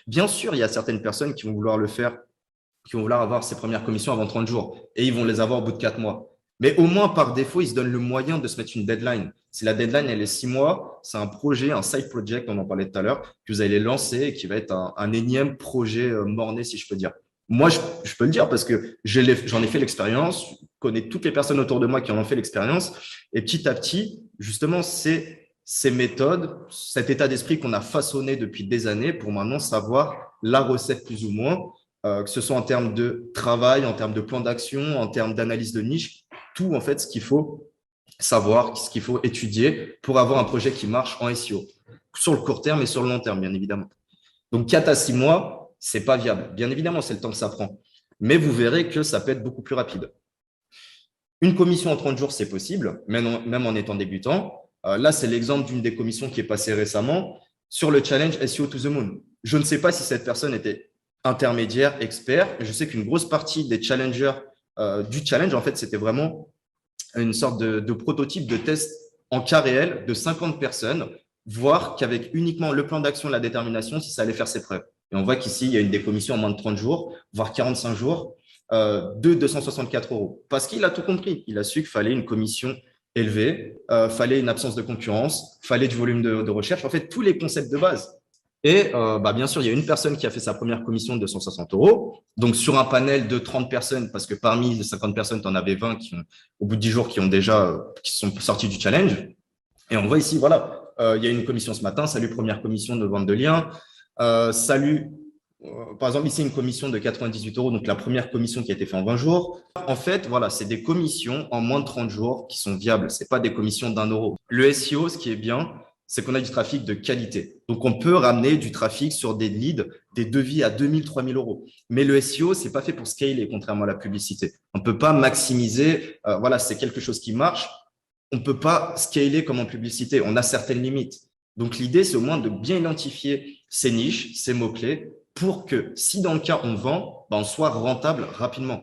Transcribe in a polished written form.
Bien sûr, il y a certaines personnes qui vont vouloir le faire, qui vont vouloir avoir ces premières commissions avant 30 jours et ils vont les avoir au bout de 4 mois. Mais au moins, par défaut, ils se donnent le moyen de se mettre une deadline. Si la deadline, elle est 6 mois, c'est un projet, un side project, on en parlait tout à l'heure, que vous allez lancer et qui va être un énième projet mort-né, si je peux dire. Moi, je peux le dire parce que j'en ai fait l'expérience, je connais toutes les personnes autour de moi qui en ont fait l'expérience. Et petit à petit, justement, c'est ces méthodes, cet état d'esprit qu'on a façonné depuis des années pour maintenant savoir la recette plus ou moins, que ce soit en termes de travail, en termes de plan d'action, en termes d'analyse de niche, tout en fait ce qu'il faut savoir, ce qu'il faut étudier pour avoir un projet qui marche en SEO, sur le court terme et sur le long terme, bien évidemment. Donc 4 à 6 mois, c'est pas viable. Bien évidemment, c'est le temps que ça prend. Mais vous verrez que ça peut être beaucoup plus rapide. Une commission en 30 jours, c'est possible, même en étant débutant. Là, c'est l'exemple d'une des commissions qui est passée récemment sur le challenge SEO to the Moon. Je ne sais pas si cette personne était intermédiaire, expert. Je sais qu'une grosse partie des challengers du challenge, en fait, c'était vraiment une sorte de prototype de test en cas réel de 50 personnes, voir qu'avec uniquement le plan d'action et la détermination, si ça allait faire ses preuves. Et on voit qu'ici, il y a une décommission en moins de 30 jours, voire 45 jours, de 264 euros. Parce qu'il a tout compris. Il a su qu'il fallait une commission élevée, fallait une absence de concurrence, fallait du volume de recherche. En fait, tous les concepts de base. Et bien sûr, il y a une personne qui a fait sa première commission de 260 euros. Donc, sur un panel de 30 personnes, parce que parmi les 50 personnes, tu en avais 20 qui ont, au bout de 10 jours, qui sont sortis du challenge. Et on voit ici, voilà, il y a une commission ce matin. Salut, première commission de vente de liens. Salut, par exemple, ici, une commission de 98 euros. Donc, la première commission qui a été faite en 20 jours. En fait, voilà, c'est des commissions en moins de 30 jours qui sont viables. C'est pas des commissions d'1 euro. Le SEO, ce qui est bien, c'est qu'on a du trafic de qualité. Donc, on peut ramener du trafic sur des leads, des devis à 2000, 3000 euros. Mais le SEO, c'est pas fait pour scaler, contrairement à la publicité. On peut pas maximiser. Voilà, c'est quelque chose qui marche. On peut pas scaler comme en publicité. On a certaines limites. Donc, l'idée, c'est au moins de bien identifier ces niches, ces mots-clés, pour que si dans le cas on vend, on soit rentable rapidement.